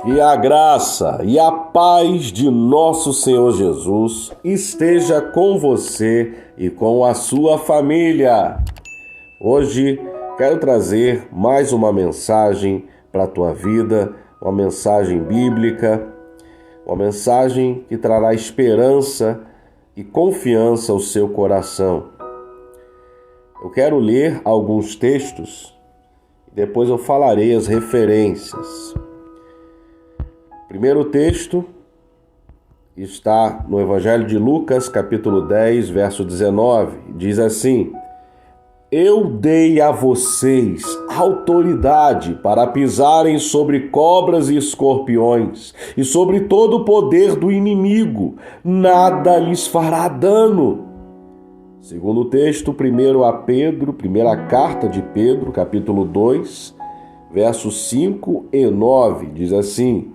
Que a graça e a paz de nosso Senhor Jesus esteja com você e com a sua família. Hoje quero trazer mais uma mensagem para a tua vida, uma mensagem bíblica, uma mensagem que trará esperança e confiança ao seu coração. Eu quero ler alguns textos e depois eu falarei as referências. Primeiro texto está no Evangelho de Lucas, capítulo 10, verso 19. Diz assim: Eu dei a vocês autoridade para pisarem sobre cobras e escorpiões e sobre todo o poder do inimigo. Nada lhes fará dano. Segundo o texto, primeira carta de Pedro, capítulo 2, versos 5 e 9. Diz assim: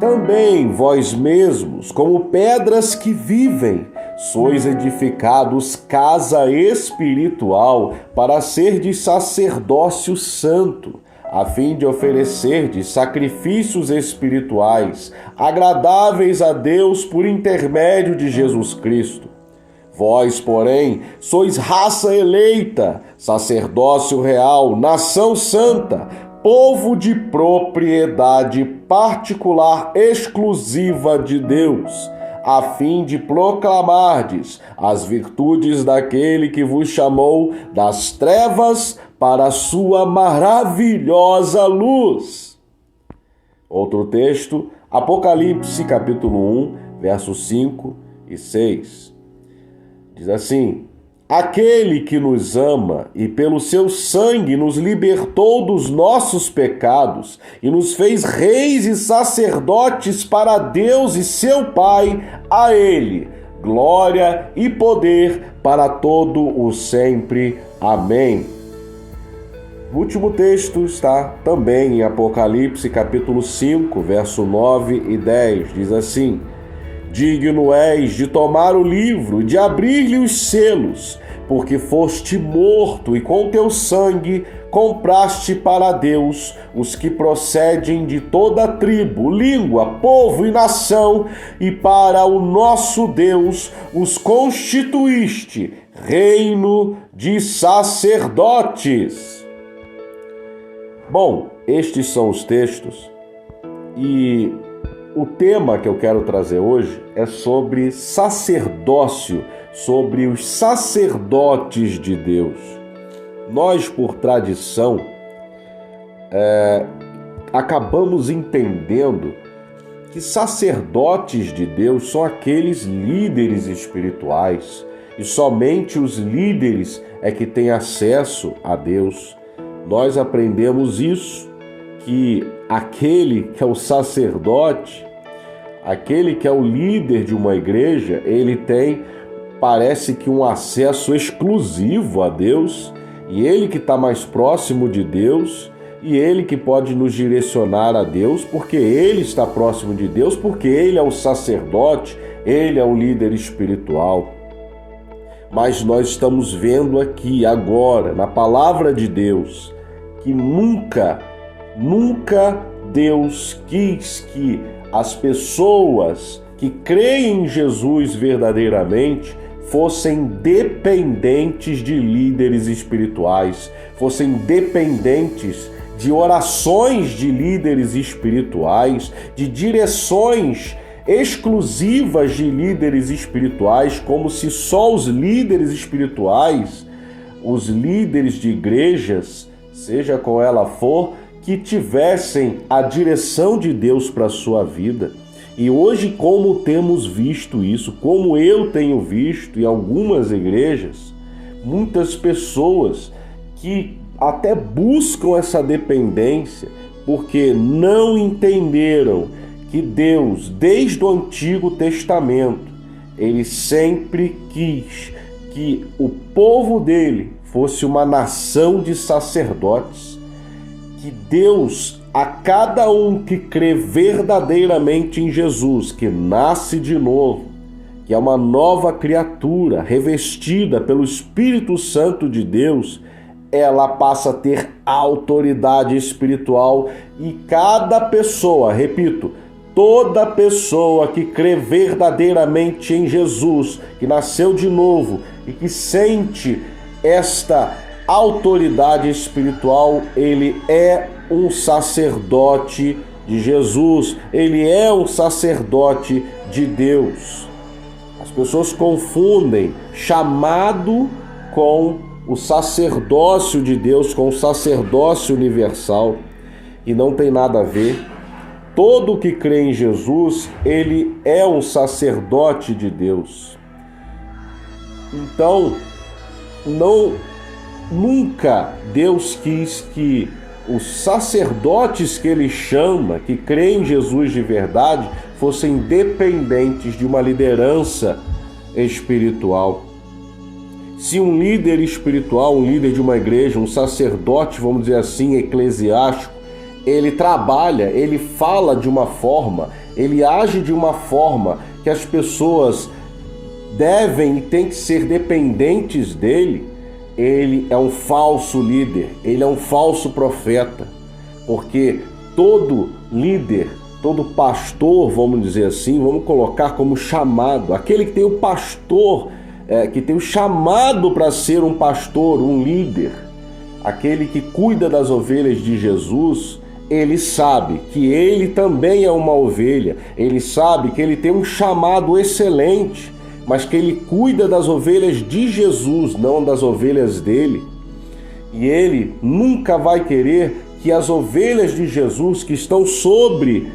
Também vós mesmos, como pedras que vivem, sois edificados casa espiritual para serdes sacerdócio santo, a fim de oferecerdes sacrifícios espirituais, agradáveis a Deus por intermédio de Jesus Cristo. Vós, porém, sois raça eleita, sacerdócio real, nação santa, povo de propriedade particular exclusiva de Deus, a fim de proclamardes as virtudes daquele que vos chamou das trevas para a sua maravilhosa luz. Outro texto, Apocalipse capítulo 1, versos 5 e 6. Diz assim: Aquele que nos ama e pelo seu sangue nos libertou dos nossos pecados e nos fez reis e sacerdotes para Deus e seu Pai, a Ele glória e poder para todo o sempre. Amém. O último texto está também em Apocalipse capítulo 5, verso 9 e 10. Diz assim: Digno és de tomar o livro e de abrir-lhe os selos, porque foste morto e com teu sangue compraste para Deus os que procedem de toda tribo, língua, povo e nação, e para o nosso Deus os constituíste reino de sacerdotes. Bom, estes são os textos e o tema que eu quero trazer hoje é sobre sacerdócio, sobre os sacerdotes de Deus. Nós, por tradição, acabamos entendendo que sacerdotes de Deus são aqueles líderes espirituais e somente os líderes é que têm acesso a Deus. Nós aprendemos isso, que aquele que é o sacerdote, aquele que é o líder de uma igreja, ele tem, parece que um acesso exclusivo a Deus, e ele que está mais próximo de Deus, e ele que pode nos direcionar a Deus, porque ele está próximo de Deus, porque ele é o sacerdote, ele é o líder espiritual. Mas nós estamos vendo aqui, agora, na palavra de Deus, que nunca Deus quis que as pessoas que creem em Jesus verdadeiramente fossem dependentes de líderes espirituais, fossem dependentes de orações de líderes espirituais, de direções exclusivas de líderes espirituais, como se só os líderes espirituais, os líderes de igrejas, seja qual ela for, que tivessem a direção de Deus para a sua vida. E hoje, como temos visto isso, como eu tenho visto em algumas igrejas, muitas pessoas que até buscam essa dependência porque não entenderam que Deus, desde o Antigo Testamento, ele sempre quis que o povo dele fosse uma nação de sacerdotes, que Deus, a cada um que crê verdadeiramente em Jesus, que nasce de novo, que é uma nova criatura revestida pelo Espírito Santo de Deus, ela passa a ter autoridade espiritual e cada pessoa, repito, toda pessoa que crê verdadeiramente em Jesus, que nasceu de novo e que sente esta autoridade espiritual, ele é um sacerdote de Jesus, ele é um sacerdote de Deus. As pessoas confundem chamado com o sacerdócio de Deus, com o sacerdócio universal, e não tem nada a ver. Todo que crê em Jesus, ele é um sacerdote de Deus. Então, nunca Deus quis que os sacerdotes que ele chama, que creem em Jesus de verdade, fossem dependentes de uma liderança espiritual. Se um líder espiritual, um líder de uma igreja, um sacerdote, vamos dizer assim, eclesiástico, ele trabalha, ele fala de uma forma, ele age de uma forma que as pessoas devem e têm que ser dependentes dele, ele é um falso líder, ele é um falso profeta, porque todo líder, todo pastor, vamos dizer assim, vamos colocar como chamado, aquele que tem o pastor, que tem o chamado para ser um pastor, um líder, aquele que cuida das ovelhas de Jesus, ele sabe que ele também é uma ovelha, ele sabe que ele tem um chamado excelente, mas que ele cuida das ovelhas de Jesus, não das ovelhas dele. E ele nunca vai querer que as ovelhas de Jesus que estão sobre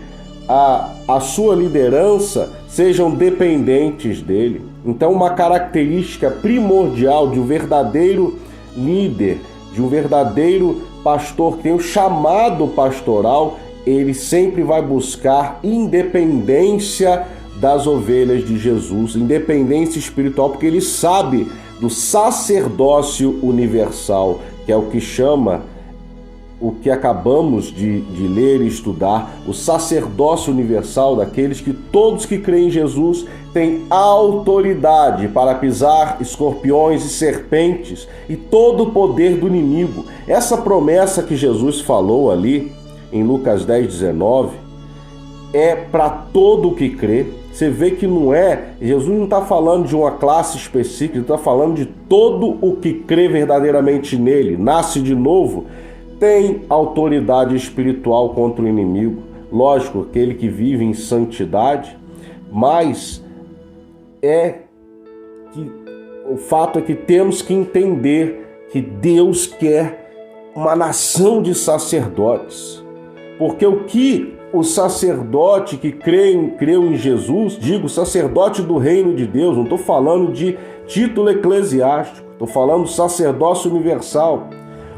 a sua liderança sejam dependentes dele. Então, uma característica primordial de um verdadeiro líder, de um verdadeiro pastor que tem o chamado pastoral, ele sempre vai buscar independência das ovelhas de Jesus, independência espiritual, porque ele sabe do sacerdócio universal, que é o que chama, o que acabamos de ler e estudar, o sacerdócio universal daqueles que todos que creem em Jesus têm autoridade para pisar escorpiões e serpentes e todo o poder do inimigo. Essa promessa que Jesus falou ali em Lucas 10:19 é para todo o que crê. Você vê que não é, Jesus não está falando de uma classe específica, ele está falando de todo o que crê verdadeiramente nele, nasce de novo, tem autoridade espiritual contra o inimigo. Lógico, aquele que vive em santidade, mas o fato é que temos que entender que Deus quer uma nação de sacerdotes, porque o que o sacerdote que creu em Jesus, digo, sacerdote do reino de Deus, não estou falando de título eclesiástico, estou falando sacerdócio universal.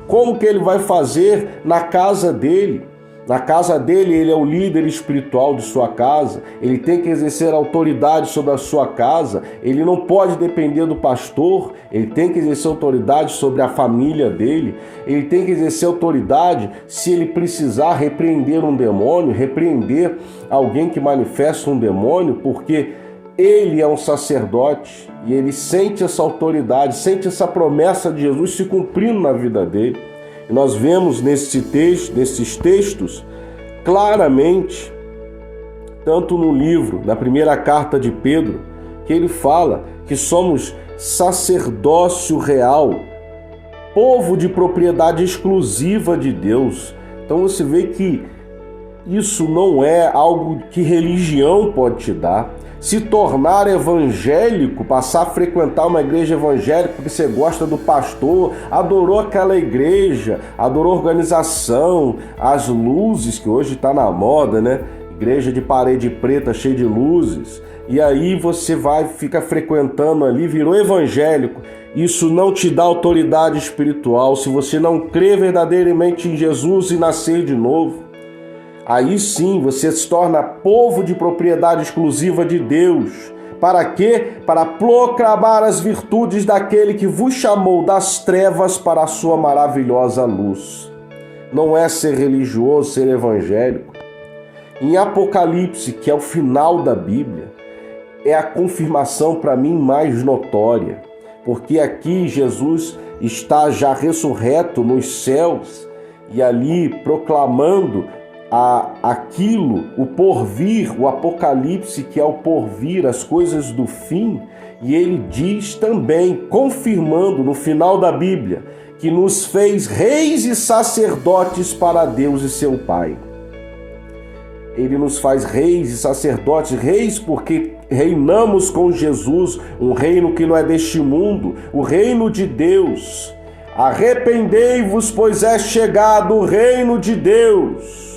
Como que ele vai fazer na casa dele? Na casa dele, ele é o líder espiritual de sua casa, ele tem que exercer autoridade sobre a sua casa, ele não pode depender do pastor, ele tem que exercer autoridade sobre a família dele, ele tem que exercer autoridade se ele precisar repreender um demônio, repreender alguém que manifesta um demônio, porque ele é um sacerdote e ele sente essa autoridade, sente essa promessa de Jesus se cumprindo na vida dele. E nós vemos nesses textos, claramente, tanto no livro, na primeira carta de Pedro, que ele fala que somos sacerdócio real, povo de propriedade exclusiva de Deus. Então você vê que isso não é algo que religião pode te dar. Se tornar evangélico, passar a frequentar uma igreja evangélica porque você gosta do pastor, adorou aquela igreja, adorou a organização, as luzes, que hoje está na moda, né? Igreja de parede preta, cheia de luzes. E aí você fica frequentando ali, virou evangélico. Isso não te dá autoridade espiritual se você não crê verdadeiramente em Jesus e nascer de novo. Aí sim você se torna povo de propriedade exclusiva de Deus. Para quê? Para proclamar as virtudes daquele que vos chamou das trevas para a sua maravilhosa luz. Não é ser religioso, ser evangélico. Em Apocalipse, que é o final da Bíblia, é a confirmação para mim mais notória. porque aqui Jesus está já ressurreto nos céus e ali proclamando aquilo, o porvir, o Apocalipse, que é o porvir, as coisas do fim. E ele diz também, confirmando no final da Bíblia, que nos fez reis e sacerdotes para Deus e seu Pai. Ele nos faz reis e sacerdotes, reis porque reinamos com Jesus, um reino que não é deste mundo, o reino de Deus. Arrependei-vos, pois é chegado o reino de Deus.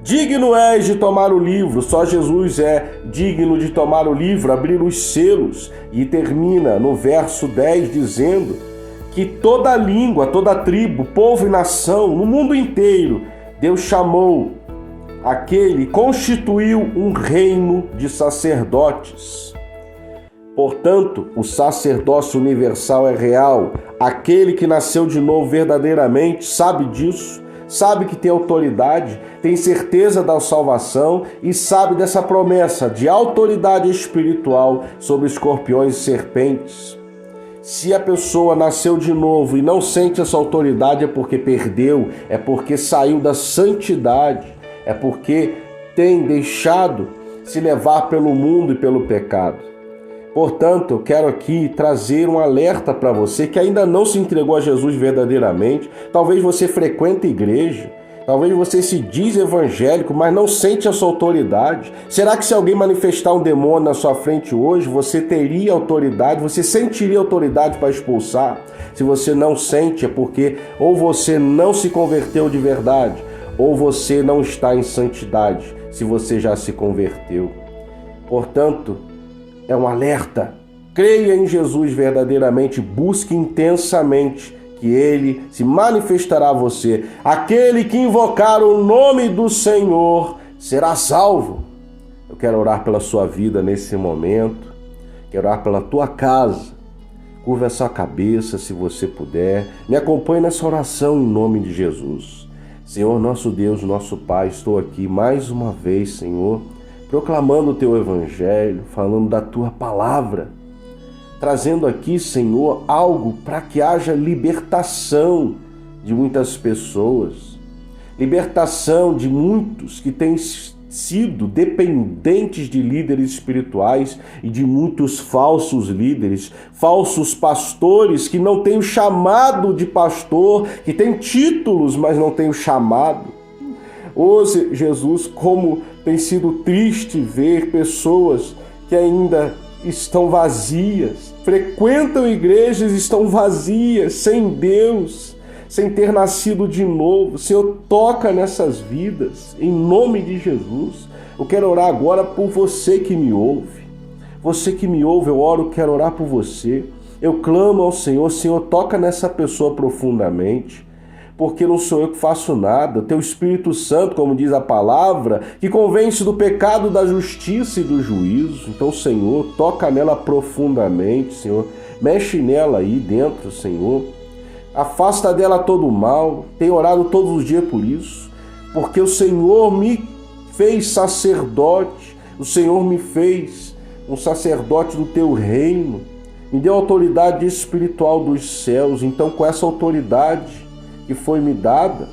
Digno és de tomar o livro, só Jesus é digno de tomar o livro, abrir os selos. E termina no verso 10 dizendo que toda língua, toda tribo, povo e nação, no mundo inteiro, Deus chamou aquele, constituiu um reino de sacerdotes. Portanto, o sacerdócio universal é real. Aquele que nasceu de novo verdadeiramente sabe disso, sabe que tem autoridade, tem certeza da salvação e sabe dessa promessa de autoridade espiritual sobre escorpiões e serpentes. Se a pessoa nasceu de novo e não sente essa autoridade, é porque perdeu, é porque saiu da santidade, é porque tem deixado se levar pelo mundo e pelo pecado. Portanto, eu quero aqui trazer um alerta para você que ainda não se entregou a Jesus verdadeiramente. Talvez você frequente a igreja, talvez você se diz evangélico, mas não sente a sua autoridade. Será que se alguém manifestar um demônio na sua frente hoje, você teria autoridade, você sentiria autoridade para expulsar? Se você não sente, é porque ou você não se converteu de verdade, ou você não está em santidade, se você já se converteu. Portanto, é um alerta. Creia em Jesus verdadeiramente, busque intensamente que Ele se manifestará a você. Aquele que invocar o nome do Senhor será salvo. Eu quero orar pela sua vida nesse momento, quero orar pela tua casa. Curva a sua cabeça se você puder. Me acompanhe nessa oração em nome de Jesus. Senhor, nosso Deus, nosso Pai, estou aqui mais uma vez, Senhor, proclamando o Teu Evangelho, falando da Tua Palavra, trazendo aqui, Senhor, algo para que haja libertação de muitas pessoas, libertação de muitos que têm sido dependentes de líderes espirituais e de muitos falsos líderes, falsos pastores que não têm o chamado de pastor, que têm títulos, mas não têm o chamado. Hoje, Jesus, como tem sido triste ver pessoas que ainda estão vazias, frequentam igrejas e estão vazias, sem Deus, sem ter nascido de novo. Senhor, toca nessas vidas, em nome de Jesus. Eu quero orar agora por você que me ouve. Você que me ouve, eu oro, quero orar por você. Eu clamo ao Senhor, Senhor, toca nessa pessoa profundamente, porque não sou eu que faço nada. Teu Espírito Santo, como diz a palavra, que convence do pecado, da justiça e do juízo. Então, Senhor, toca nela profundamente, Senhor. Mexe nela aí dentro, Senhor. Afasta dela todo o mal. Tenho orado todos os dias por isso, porque o Senhor me fez sacerdote. O Senhor me fez um sacerdote do teu reino. Me deu autoridade espiritual dos céus. Então, com essa autoridade que foi me dada,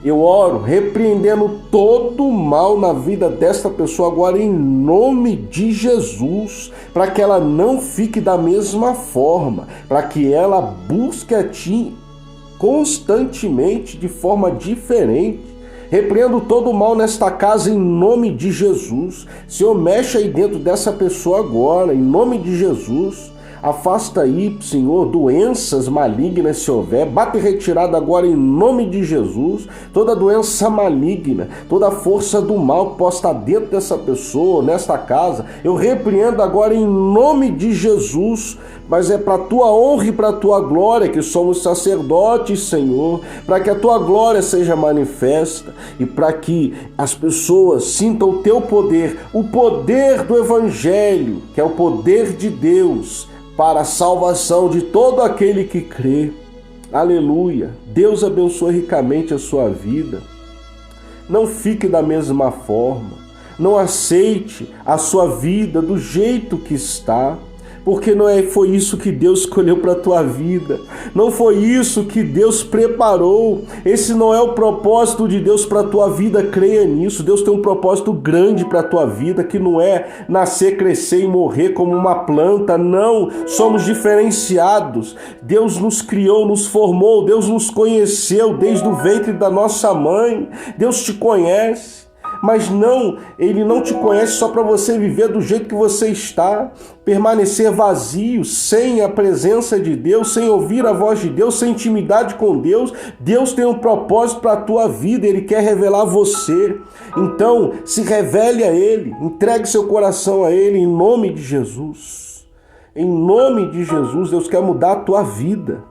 eu oro repreendendo todo o mal na vida desta pessoa agora em nome de Jesus, para que ela não fique da mesma forma, para que ela busque a Ti constantemente de forma diferente. Repreendo todo o mal nesta casa em nome de Jesus. Senhor, mexe aí dentro dessa pessoa agora, em nome de Jesus. Afasta aí, Senhor, doenças malignas se houver. Bate retirada agora em nome de Jesus. Toda doença maligna, toda força do mal que possa estar dentro dessa pessoa, nesta casa, eu repreendo agora em nome de Jesus. Mas é para a Tua honra e para a Tua glória que somos sacerdotes, Senhor, para que a Tua glória seja manifesta e para que as pessoas sintam o Teu poder, o poder do Evangelho, que é o poder de Deus, para a salvação de todo aquele que crê. Aleluia! Deus abençoe ricamente a sua vida. Não fique da mesma forma. Não aceite a sua vida do jeito que está. porque foi isso que Deus escolheu para a tua vida, não foi isso que Deus preparou. Esse não é o propósito de Deus para a tua vida, creia nisso. Deus tem um propósito grande para a tua vida, que não é nascer, crescer e morrer como uma planta, não, somos diferenciados. Deus nos criou, nos formou, Deus nos conheceu desde o ventre da nossa mãe. Deus te conhece. Mas não, Ele não te conhece só para você viver do jeito que você está, permanecer vazio, sem a presença de Deus, sem ouvir a voz de Deus, sem intimidade com Deus. Deus tem um propósito para a tua vida, Ele quer revelar você. Então, se revele a Ele, entregue seu coração a Ele em nome de Jesus. Em nome de Jesus, Deus quer mudar a tua vida.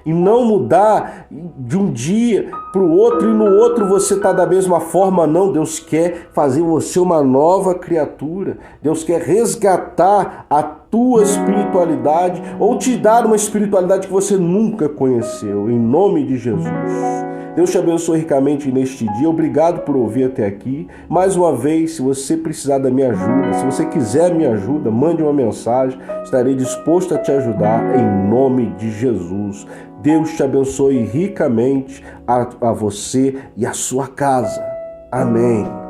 E não mudar de um dia para o outro e no outro você está da mesma forma, não. Deus quer fazer você uma nova criatura. Deus quer resgatar a tua espiritualidade ou te dar uma espiritualidade que você nunca conheceu, em nome de Jesus. Deus te abençoe ricamente neste dia. Obrigado por ouvir até aqui. Mais uma vez, se você precisar da minha ajuda, se você quiser minha ajuda, mande uma mensagem. Estarei disposto a te ajudar em nome de Jesus. Deus te abençoe ricamente a você e a sua casa. Amém.